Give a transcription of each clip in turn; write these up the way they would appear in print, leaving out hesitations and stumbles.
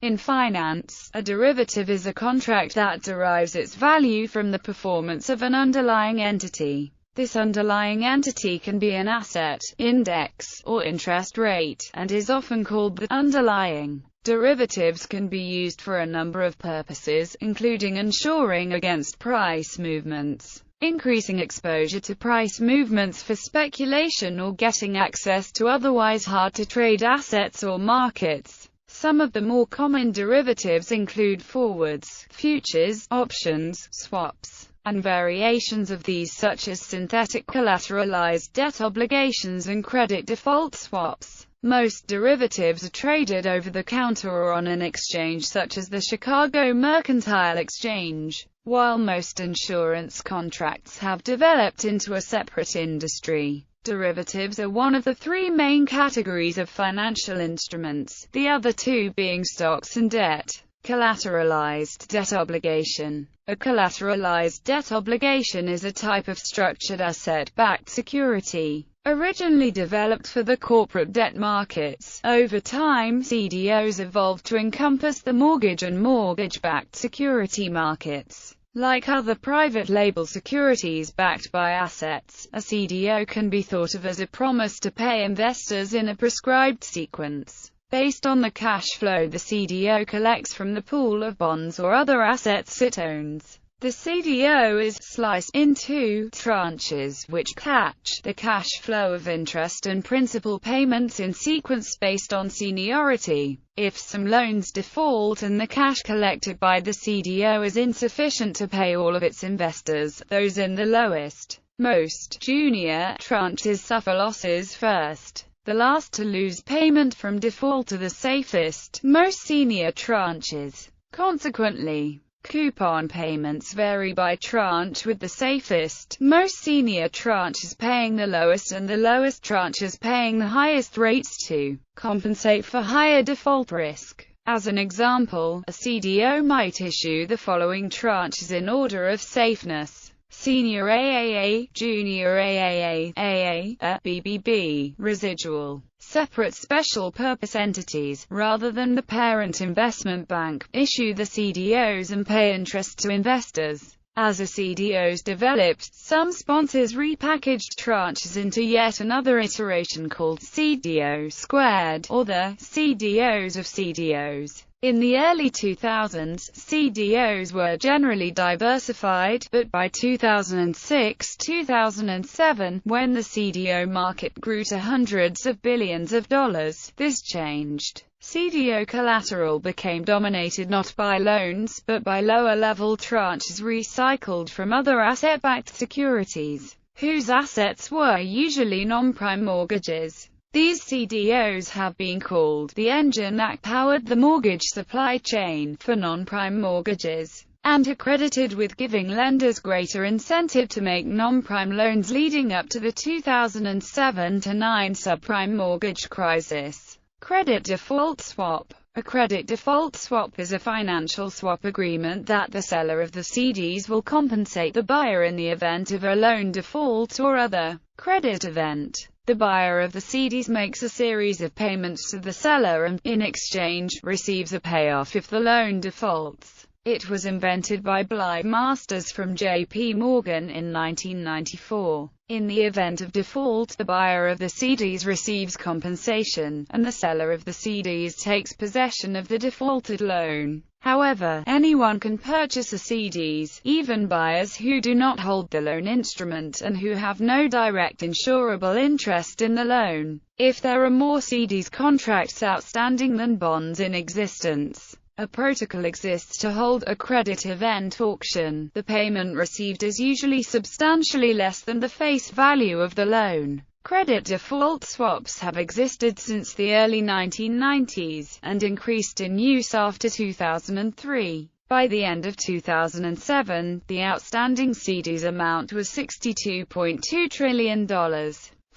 In finance, a derivative is a contract that derives its value from the performance of an underlying entity. This underlying entity can be an asset, index, or interest rate, and is often called the underlying. Derivatives can be used for a number of purposes, including insuring against price movements, increasing exposure to price movements for speculation, or getting access to otherwise hard-to-trade assets or markets. Some of the more common derivatives include forwards, futures, options, swaps, and variations of these such as synthetic collateralized debt obligations and credit default swaps. Most derivatives are traded over the counter or on an exchange such as the Chicago Mercantile Exchange, while most insurance contracts have developed into a separate industry. Derivatives are one of the three main categories of financial instruments, the other two being stocks and debt. Collateralized debt obligation. A collateralized debt obligation is a type of structured asset-backed security, originally developed for the corporate debt markets. Over time, CDOs evolved to encompass the mortgage and mortgage-backed security markets. Like other private label securities backed by assets, a CDO can be thought of as a promise to pay investors in a prescribed sequence, based on the cash flow the CDO collects from the pool of bonds or other assets it owns. The CDO is sliced into tranches, which catch the cash flow of interest and principal payments in sequence based on seniority. If some loans default and the cash collected by the CDO is insufficient to pay all of its investors, those in the lowest, most junior tranches suffer losses first. The last to lose payment from default are the safest, most senior tranches. Consequently, coupon payments vary by tranche, with the safest, most senior tranches paying the lowest and the lowest tranches paying the highest rates to compensate for higher default risk. As an example, a CDO might issue the following tranches in order of safeness: Senior AAA, Junior AAA, AA, BBB, Residual. Separate special-purpose entities, rather than the parent investment bank, issue the CDOs and pay interest to investors. As the CDOs developed, some sponsors repackaged tranches into yet another iteration called CDO squared, or the CDOs of CDOs. In the early 2000s, CDOs were generally diversified, but by 2006-2007, when the CDO market grew to hundreds of billions of dollars, this changed. CDO collateral became dominated not by loans, but by lower-level tranches recycled from other asset-backed securities, whose assets were usually non-prime mortgages. These CDOs have been called the engine that powered the mortgage supply chain for non-prime mortgages, and are credited with giving lenders greater incentive to make non-prime loans leading up to the 2007-9 subprime mortgage crisis. Credit default swap. A credit default swap is a financial swap agreement that the seller of the CDs will compensate the buyer in the event of a loan default or other credit event. The buyer of the CDs makes a series of payments to the seller and, in exchange, receives a payoff if the loan defaults. It was invented by Blythe Masters from J.P. Morgan in 1994. In the event of default, the buyer of the CDs receives compensation, and the seller of the CDs takes possession of the defaulted loan. However, anyone can purchase the CDs, even buyers who do not hold the loan instrument and who have no direct insurable interest in the loan. If there are more CDs contracts outstanding than bonds in existence, a protocol exists to hold a credit event auction. The payment received is usually substantially less than the face value of the loan. Credit default swaps have existed since the early 1990s, and increased in use after 2003. By the end of 2007, the outstanding CDs amount was $62.2 trillion.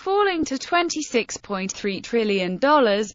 falling to $26.3 trillion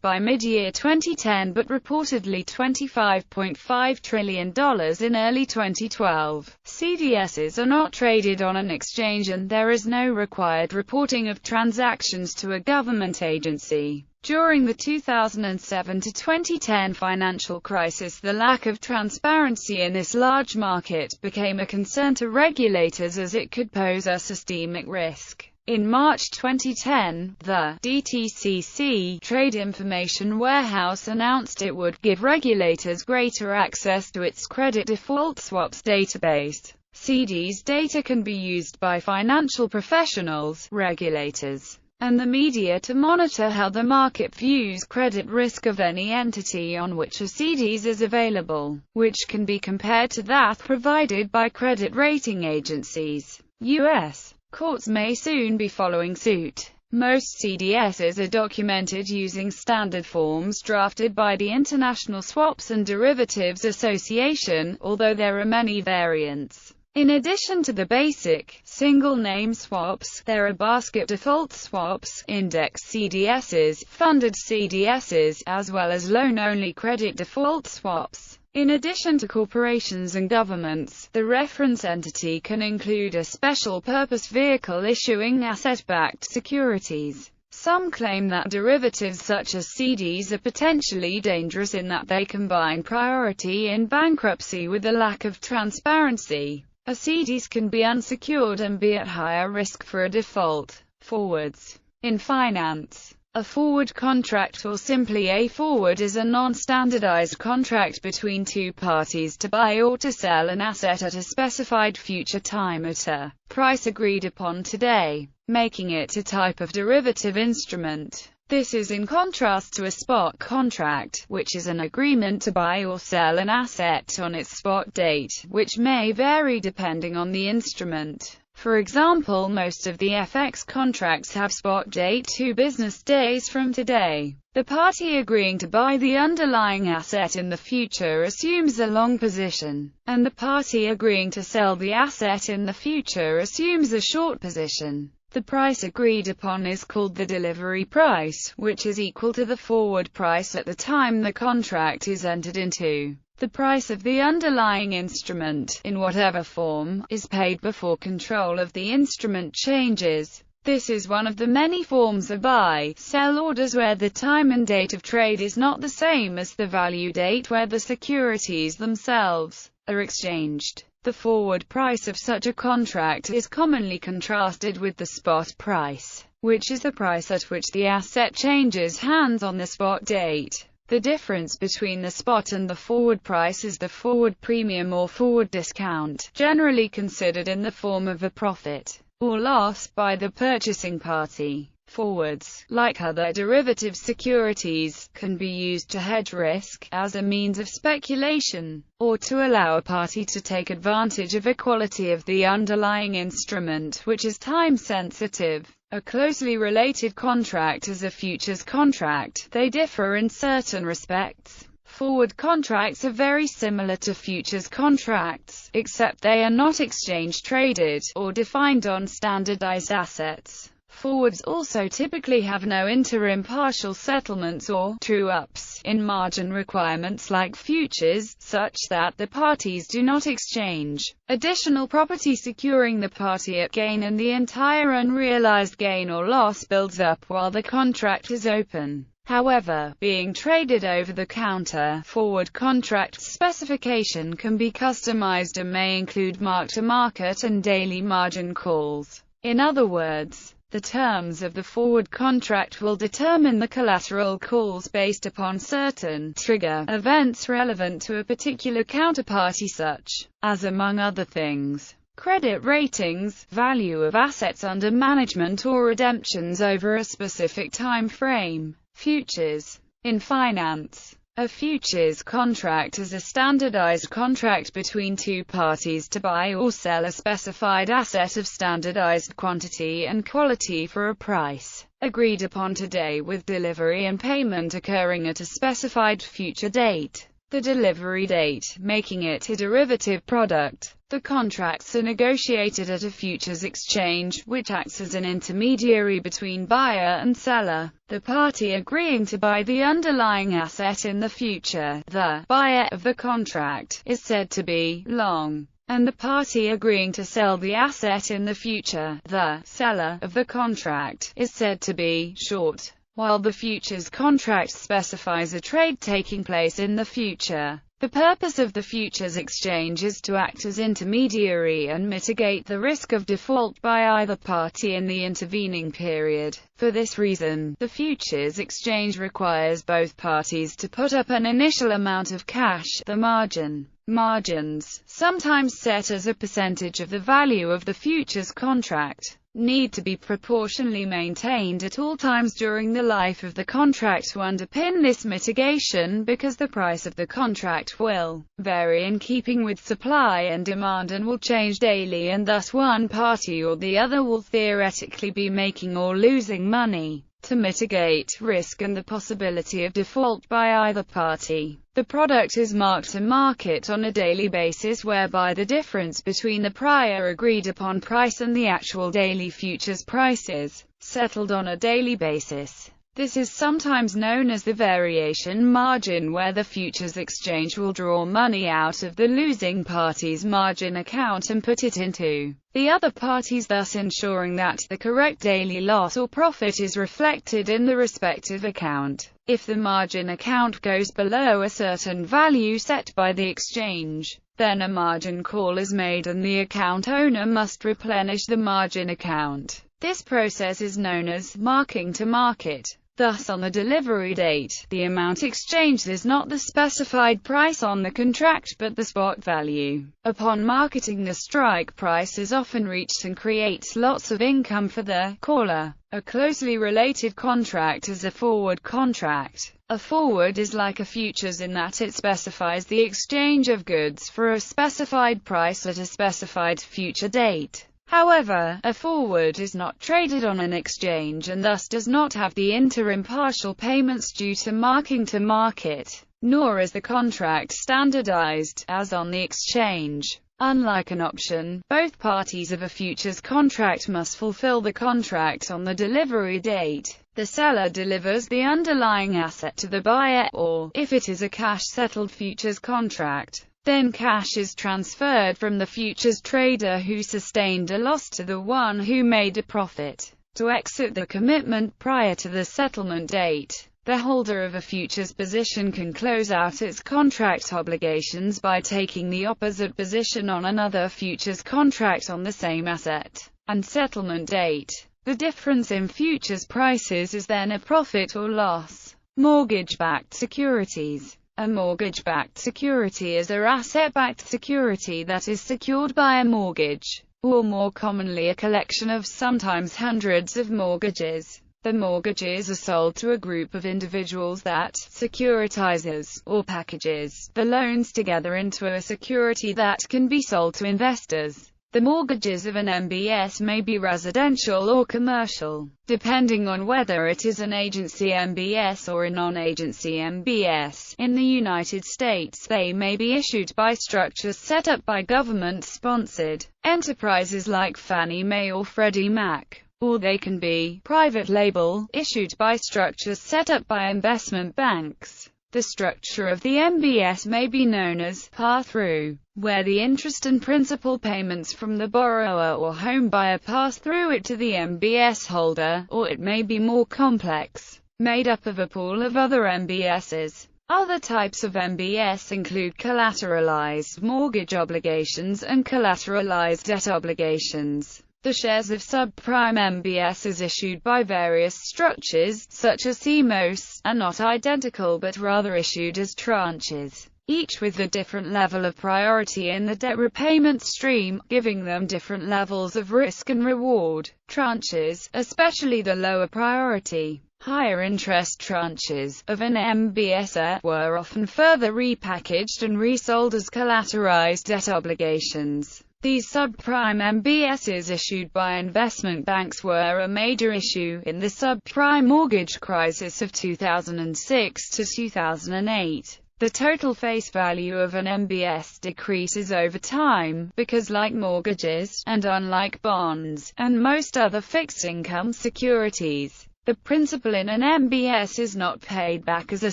by mid-year 2010 but reportedly $25.5 trillion in early 2012. CDSs are not traded on an exchange and there is no required reporting of transactions to a government agency. During the 2007 to 2010 financial crisis, the lack of transparency in this large market became a concern to regulators as it could pose a systemic risk. In March 2010, the DTCC Trade Information Warehouse announced it would give regulators greater access to its credit default swaps database. CDS data can be used by financial professionals, regulators, and the media to monitor how the market views credit risk of any entity on which a CDS is available, which can be compared to that provided by credit rating agencies. U.S. courts may soon be following suit. Most CDSs are documented using standard forms drafted by the International Swaps and Derivatives Association, although there are many variants. In addition to the basic, single-name swaps, there are basket default swaps, index CDSs, funded CDSs, as well as loan-only credit default swaps. In addition to corporations and governments, the reference entity can include a special-purpose vehicle issuing asset-backed securities. Some claim that derivatives such as CDS are potentially dangerous in that they combine priority in bankruptcy with a lack of transparency. A CDS can be unsecured and be at higher risk for a default. Forwards. In finance, a forward contract, or simply a forward, is a non-standardized contract between two parties to buy or to sell an asset at a specified future time at a price agreed upon today, making it a type of derivative instrument. This is in contrast to a spot contract, which is an agreement to buy or sell an asset on its spot date, which may vary depending on the instrument. For example, most of the FX contracts have spot date 2 business days from today. The party agreeing to buy the underlying asset in the future assumes a long position, and the party agreeing to sell the asset in the future assumes a short position. The price agreed upon is called the delivery price, which is equal to the forward price at the time the contract is entered into. The price of the underlying instrument, in whatever form, is paid before control of the instrument changes. This is one of the many forms of buy-sell orders where the time and date of trade is not the same as the value date where the securities themselves are exchanged. The forward price of such a contract is commonly contrasted with the spot price, which is the price at which the asset changes hands on the spot date. The difference between the spot and the forward price is the forward premium or forward discount, generally considered in the form of a profit or loss by the purchasing party. Forwards, like other derivative securities, can be used to hedge risk, as a means of speculation, or to allow a party to take advantage of a quality of the underlying instrument which is time-sensitive. A closely related contract is a futures contract. They differ in certain respects. Forward contracts are very similar to futures contracts, except they are not exchange-traded, or defined on standardized assets. Forwards also typically have no interim partial settlements or true-ups in margin requirements like futures, such that the parties do not exchange additional property securing the party at gain and the entire unrealized gain or loss builds up while the contract is open. However, being traded over the counter, forward contract specification can be customized and may include mark-to-market and daily margin calls. In other words, the terms of the forward contract will determine the collateral calls based upon certain trigger events relevant to a particular counterparty, such as, among other things, credit ratings, value of assets under management, or redemptions over a specific time frame. Futures. In finance, a futures contract is a standardized contract between two parties to buy or sell a specified asset of standardized quantity and quality for a price agreed upon today, with delivery and payment occurring at a specified future date. The delivery date, making it a derivative product. The contracts are negotiated at a futures exchange, which acts as an intermediary between buyer and seller. The party agreeing to buy the underlying asset in the future, the buyer of the contract, is said to be long, and the party agreeing to sell the asset in the future, the seller of the contract, is said to be short. While the futures contract specifies a trade taking place in the future, the purpose of the futures exchange is to act as intermediary and mitigate the risk of default by either party in the intervening period. For this reason, the futures exchange requires both parties to put up an initial amount of cash, the margin. Margins, sometimes set as a percentage of the value of the futures contract, need to be proportionally maintained at all times during the life of the contract to underpin this mitigation, because the price of the contract will vary in keeping with supply and demand and will change daily, and thus one party or the other will theoretically be making or losing money. To mitigate risk and the possibility of default by either party, the product is marked to market on a daily basis, whereby the difference between the prior agreed upon price and the actual daily futures price is settled on a daily basis. This is sometimes known as the variation margin, where the futures exchange will draw money out of the losing party's margin account and put it into the other party's, thus ensuring that the correct daily loss or profit is reflected in the respective account. If the margin account goes below a certain value set by the exchange, then a margin call is made and the account owner must replenish the margin account. This process is known as marking to market. Thus, on the delivery date, the amount exchanged is not the specified price on the contract but the spot value. Upon marketing, the strike price is often reached and creates lots of income for the caller. A closely related contract is a forward contract. A forward is like a futures in that it specifies the exchange of goods for a specified price at a specified future date. However, a forward is not traded on an exchange and thus does not have the interim partial payments due to marking to market, nor is the contract standardized, as on the exchange. Unlike an option, both parties of a futures contract must fulfill the contract on the delivery date. The seller delivers the underlying asset to the buyer, or, if it is a cash-settled futures contract, then cash is transferred from the futures trader who sustained a loss to the one who made a profit. To exit the commitment prior to the settlement date, the holder of a futures position can close out its contract obligations by taking the opposite position on another futures contract on the same asset and settlement date. The difference in futures prices is then a profit or loss. Mortgage-backed securities. A mortgage-backed security is an asset-backed security that is secured by a mortgage, or more commonly a collection of sometimes hundreds of mortgages. The mortgages are sold to a group of individuals that securitizes, or packages, the loans together into a security that can be sold to investors. The mortgages of an MBS may be residential or commercial, depending on whether it is an agency MBS or a non-agency MBS. In the United States, they may be issued by structures set up by government-sponsored enterprises like Fannie Mae or Freddie Mac, or they can be private label, issued by structures set up by investment banks. The structure of the MBS may be known as pass-through, where the interest and principal payments from the borrower or home buyer pass through it to the MBS holder, or it may be more complex, made up of a pool of other MBSs. Other types of MBS include collateralized mortgage obligations and collateralized debt obligations. The shares of subprime MBSs issued by various structures, such as CMOS, are not identical but rather issued as tranches, each with a different level of priority in the debt repayment stream, giving them different levels of risk and reward. Tranches, especially the lower priority, higher interest tranches of an MBS, were often further repackaged and resold as collateralized debt obligations. These subprime MBSs issued by investment banks were a major issue in the subprime mortgage crisis of 2006 to 2008. The total face value of an MBS decreases over time, because like mortgages, and unlike bonds, and most other fixed-income securities, the principal in an MBS is not paid back as a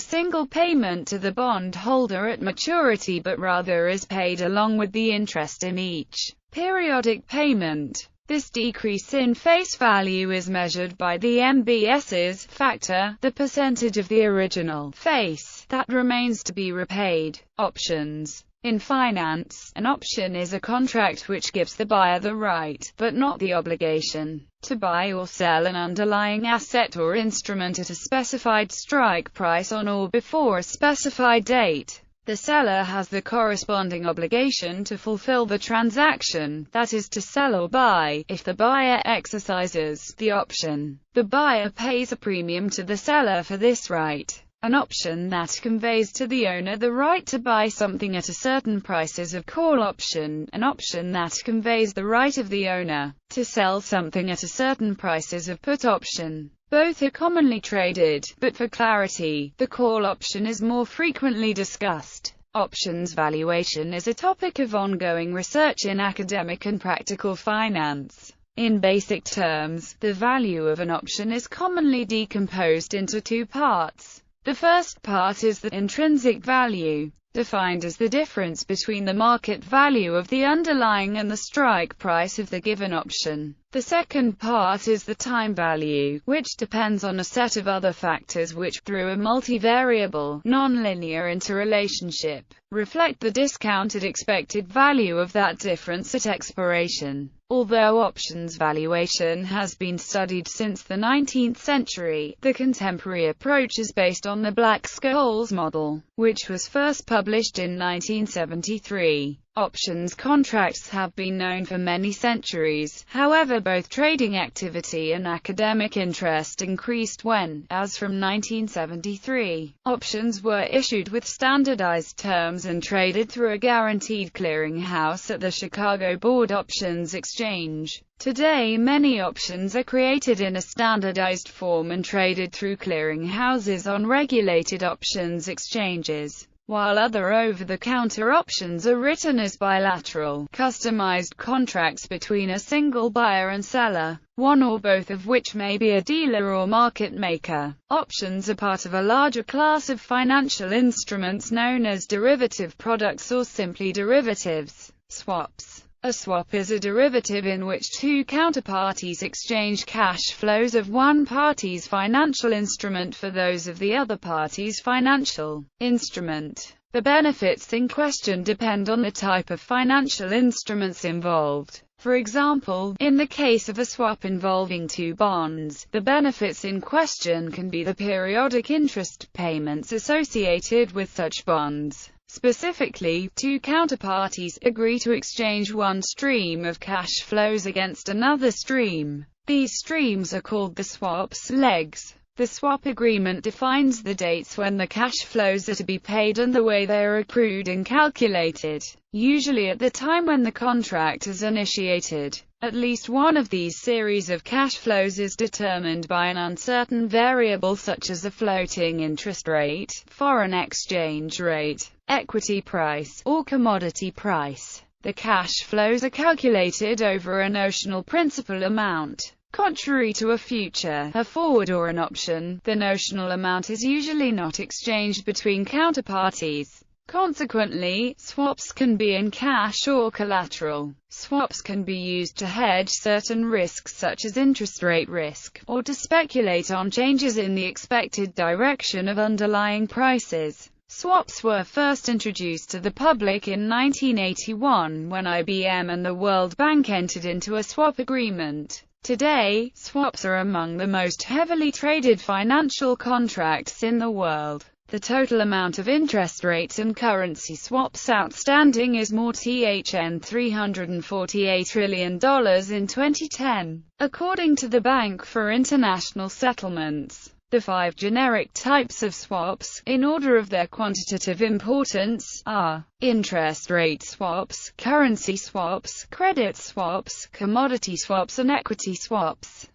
single payment to the bondholder at maturity but rather is paid along with the interest in each periodic payment. This decrease in face value is measured by the MBS's factor, the percentage of the original face that remains to be repaid. Options. In finance, an option is a contract which gives the buyer the right, but not the obligation, to buy or sell an underlying asset or instrument at a specified strike price on or before a specified date. The seller has the corresponding obligation to fulfill the transaction, that is to sell or buy. If the buyer exercises the option, the buyer pays a premium to the seller for this right. An option that conveys to the owner the right to buy something at a certain price is a call option. An option that conveys the right of the owner to sell something at a certain price is a put option. Both are commonly traded, but for clarity, the call option is more frequently discussed. Options valuation is a topic of ongoing research in academic and practical finance. In basic terms, the value of an option is commonly decomposed into two parts. The first part is the intrinsic value, defined as the difference between the market value of the underlying and the strike price of the given option. The second part is the time value, which depends on a set of other factors which, through a multivariable, nonlinear interrelationship, reflect the discounted expected value of that difference at expiration. Although options valuation has been studied since the 19th century, the contemporary approach is based on the Black-Scholes model, which was first published in 1973. Options contracts have been known for many centuries. However, both trading activity and academic interest increased when, as from 1973, options were issued with standardized terms and traded through a guaranteed clearinghouse at the Chicago Board Options Exchange. Today, many options are created in a standardized form and traded through clearinghouses on regulated options exchanges, while other over-the-counter options are written as bilateral, customized contracts between a single buyer and seller, one or both of which may be a dealer or market maker. Options are part of a larger class of financial instruments known as derivative products or simply derivatives. Swaps. A swap is a derivative in which two counterparties exchange cash flows of one party's financial instrument for those of the other party's financial instrument. The benefits in question depend on the type of financial instruments involved. For example, in the case of a swap involving two bonds, the benefits in question can be the periodic interest payments associated with such bonds. Specifically, two counterparties agree to exchange one stream of cash flows against another stream. These streams are called the swap's legs. The swap agreement defines the dates when the cash flows are to be paid and the way they are accrued and calculated, usually at the time when the contract is initiated. At least one of these series of cash flows is determined by an uncertain variable such as a floating interest rate, foreign exchange rate, equity price, or commodity price. The cash flows are calculated over a notional principal amount. Contrary to a future, a forward or an option, the notional amount is usually not exchanged between counterparties. Consequently, swaps can be in cash or collateral. Swaps can be used to hedge certain risks such as interest rate risk, or to speculate on changes in the expected direction of underlying prices. Swaps were first introduced to the public in 1981 when IBM and the World Bank entered into a swap agreement. Today, swaps are among the most heavily traded financial contracts in the world. The total amount of interest rates and currency swaps outstanding is more than $348 trillion in 2010, according to the Bank for International Settlements. The 5 generic types of swaps, in order of their quantitative importance, are interest rate swaps, currency swaps, credit swaps, commodity swaps and equity swaps.